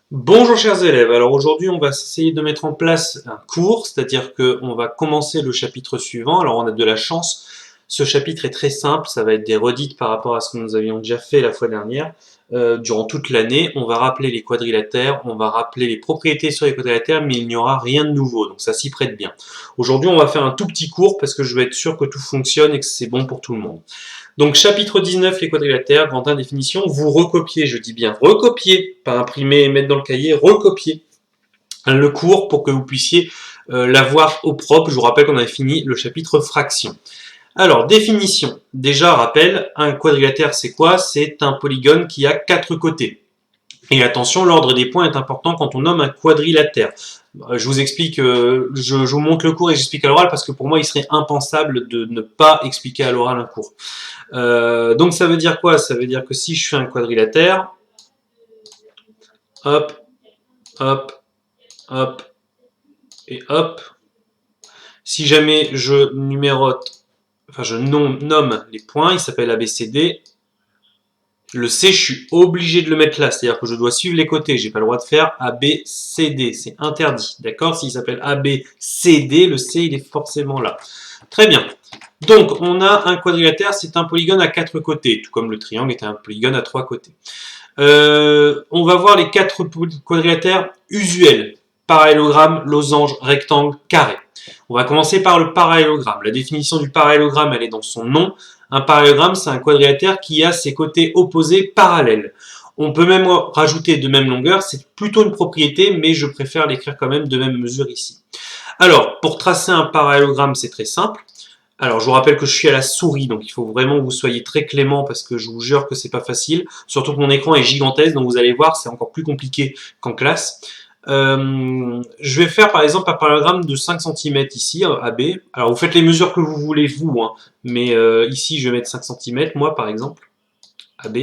Bonjour chers élèves, alors aujourd'hui on va essayer de mettre en place un cours, c'est-à-dire qu'on va commencer le chapitre suivant. Alors on a de la chance, ce chapitre est très simple, ça va être des redites par rapport à ce que nous avions déjà fait la fois dernière. Durant toute l'année, on va rappeler les quadrilatères, on va rappeler les propriétés sur les quadrilatères, mais il n'y aura rien de nouveau, donc ça s'y prête bien. Aujourd'hui on va faire un tout petit cours parce que je veux être sûr que tout fonctionne et que c'est bon pour tout le monde. Donc chapitre 19, les quadrilatères, grande définition, vous recopiez, je dis bien recopier, pas imprimer et mettre dans le cahier, recopier le cours pour que vous puissiez l'avoir au propre. Je vous rappelle qu'on avait fini le chapitre fraction. Alors, définition. Déjà, rappel, un quadrilatère c'est quoi? C'est un polygone qui a 4 côtés. Et attention, l'ordre des points est important quand on nomme un quadrilatère. Je vous explique, je vous montre le cours et j'explique à l'oral parce que pour moi il serait impensable de ne pas expliquer à l'oral un cours. Donc ça veut dire quoi? Ça veut dire que si je fais un quadrilatère, hop, hop, hop, et hop, si jamais je numérote, enfin je nomme les points, il s'appelle ABCD, le C, je suis obligé de le mettre là, c'est-à-dire que je dois suivre les côtés, j'ai pas le droit de faire ABCD, c'est interdit, d'accord? S'il s'appelle ABCD, le C il est forcément là. Très bien. Donc, on a un quadrilatère, c'est un polygone à 4 côtés, tout comme le triangle est un polygone à 3 côtés. On va voir les 4 quadrilatères usuels. Parallélogramme, losange, rectangle, carré. On va commencer par le parallélogramme. La définition du parallélogramme, elle est dans son nom. Un parallélogramme, c'est un quadrilatère qui a ses côtés opposés parallèles. On peut même rajouter de même longueur, c'est plutôt une propriété, mais je préfère l'écrire quand même de même mesure ici. Alors, pour tracer un parallélogramme, c'est très simple. Alors, je vous rappelle que je suis à la souris, donc il faut vraiment que vous soyez très clément parce que je vous jure que c'est pas facile. Surtout que mon écran est gigantesque, donc vous allez voir, c'est encore plus compliqué qu'en classe. Je vais faire par exemple un parallélogramme de 5 cm ici, AB. Alors, vous faites les mesures que vous voulez, vous, hein, mais ici, je vais mettre 5 cm, moi par exemple, AB.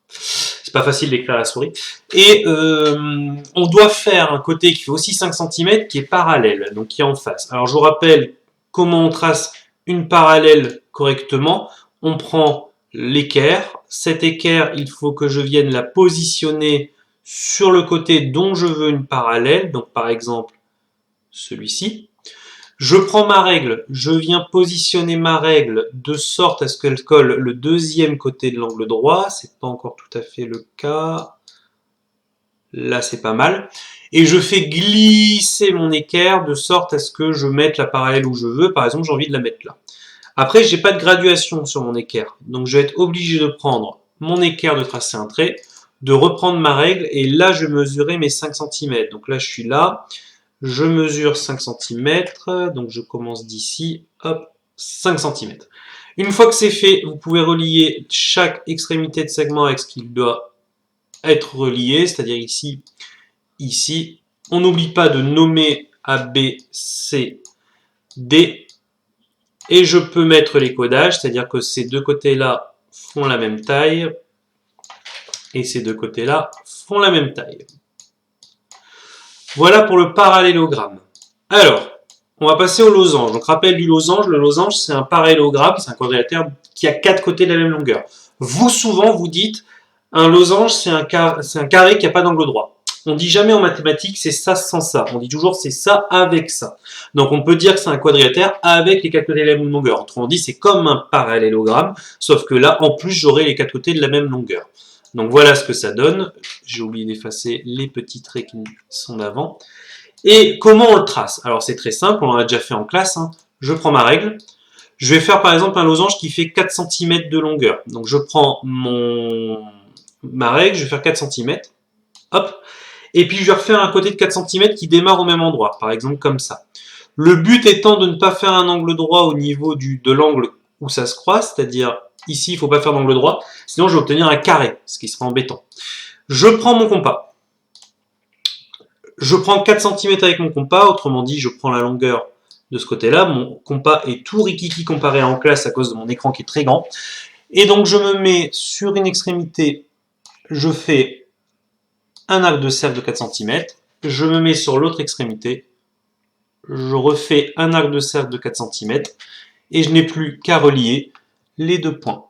C'est pas facile d'écrire à la souris. Et on doit faire un côté qui fait aussi 5 cm qui est parallèle, donc qui est en face. Alors, je vous rappelle comment on trace une parallèle correctement. On prend l'équerre. Cet équerre, il faut que je vienne la positionner sur le côté dont je veux une parallèle. Donc par exemple, celui-ci. Je prends ma règle, je viens positionner ma règle de sorte à ce qu'elle colle le deuxième côté de l'angle droit. C'est pas encore tout à fait le cas. Là, c'est pas mal. Et je fais glisser mon équerre de sorte à ce que je mette la parallèle où je veux. Par exemple, j'ai envie de la mettre là. Après, j'ai pas de graduation sur mon équerre. Donc, je vais être obligé de prendre mon équerre, de tracer un trait, de reprendre ma règle. Et là, je vais mesurer mes 5 cm. Donc là, je suis là. Je mesure 5 cm. Donc, je commence d'ici. Hop, 5 cm. Une fois que c'est fait, vous pouvez relier chaque extrémité de segment avec ce qu'il doit être relié, c'est-à-dire ici, ici. On n'oublie pas de nommer A, B, C, D. Et je peux mettre les codages, c'est-à-dire que ces deux côtés-là font la même taille. Et ces deux côtés-là font la même taille. Voilà pour le parallélogramme. Alors, on va passer au losange. Donc, rappel du losange. Le losange, c'est un parallélogramme, c'est un quadrilatère qui a 4 côtés de la même longueur. Vous, souvent, vous dites, un losange, c'est un carré qui n'a pas d'angle droit. On dit jamais en mathématiques c'est ça sans ça. On dit toujours c'est ça avec ça. Donc on peut dire que c'est un quadrilatère avec les 4 côtés de la même longueur. Autrement dit, c'est comme un parallélogramme, sauf que là, en plus, j'aurai les 4 côtés de la même longueur. Donc voilà ce que ça donne. J'ai oublié d'effacer les petits traits qui sont d'avant. Et comment on le trace? Alors c'est très simple, on l'a déjà fait en classe. Hein. Je prends ma règle. Je vais faire par exemple un losange qui fait 4 cm de longueur. Donc je prends ma règle, je vais faire 4 cm. Hop. Et puis je vais refaire un côté de 4 cm qui démarre au même endroit, par exemple comme ça. Le but étant de ne pas faire un angle droit au niveau de l'angle où ça se croise, c'est-à-dire ici il ne faut pas faire d'angle droit, sinon je vais obtenir un carré, ce qui sera embêtant. Je prends mon compas. Je prends 4 cm avec mon compas, autrement dit je prends la longueur de ce côté-là. Mon compas est tout rikiki comparé à en classe à cause de mon écran qui est très grand. Et donc je me mets sur une extrémité, je fais un arc de cercle de 4 cm, je me mets sur l'autre extrémité, je refais un arc de cercle de 4 cm, et je n'ai plus qu'à relier les deux points.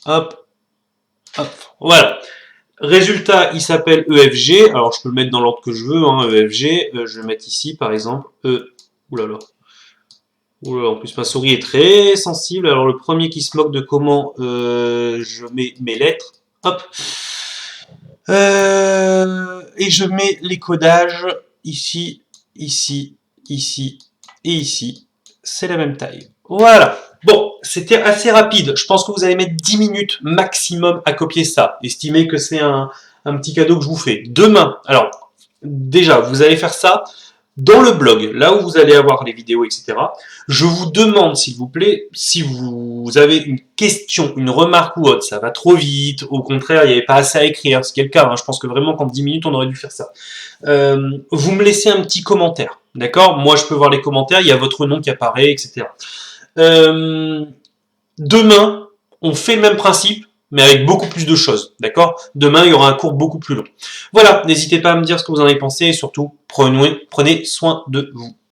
Hop, hop, voilà. Résultat, il s'appelle EFG. Alors, je peux le mettre dans l'ordre que je veux, hein, EFG. Je vais mettre ici, par exemple, E. Oulala. Oulala, en plus, ma souris est très sensible. Alors, le premier qui se moque de comment je mets mes lettres. Hop. Et je mets les codages ici, ici, ici et ici. C'est la même taille. Voilà. Bon, c'était assez rapide. Je pense que vous allez mettre 10 minutes maximum à copier ça. Estimez que c'est un petit cadeau que je vous fais. Demain, alors, déjà, vous allez faire ça dans le blog, là où vous allez avoir les vidéos, etc. Je vous demande, s'il vous plaît, si vous avez une question, une remarque ou autre, ça va trop vite, au contraire, il n'y avait pas assez à écrire, ce qui est le cas, hein. Je pense que vraiment qu'en 10 minutes, on aurait dû faire ça. Vous me laissez un petit commentaire, d'accord? Moi, je peux voir les commentaires, il y a votre nom qui apparaît, etc. Demain, on fait le même principe, mais avec beaucoup plus de choses, d'accord? Demain, il y aura un cours beaucoup plus long. Voilà, n'hésitez pas à me dire ce que vous en avez pensé, et surtout, prenez soin de vous.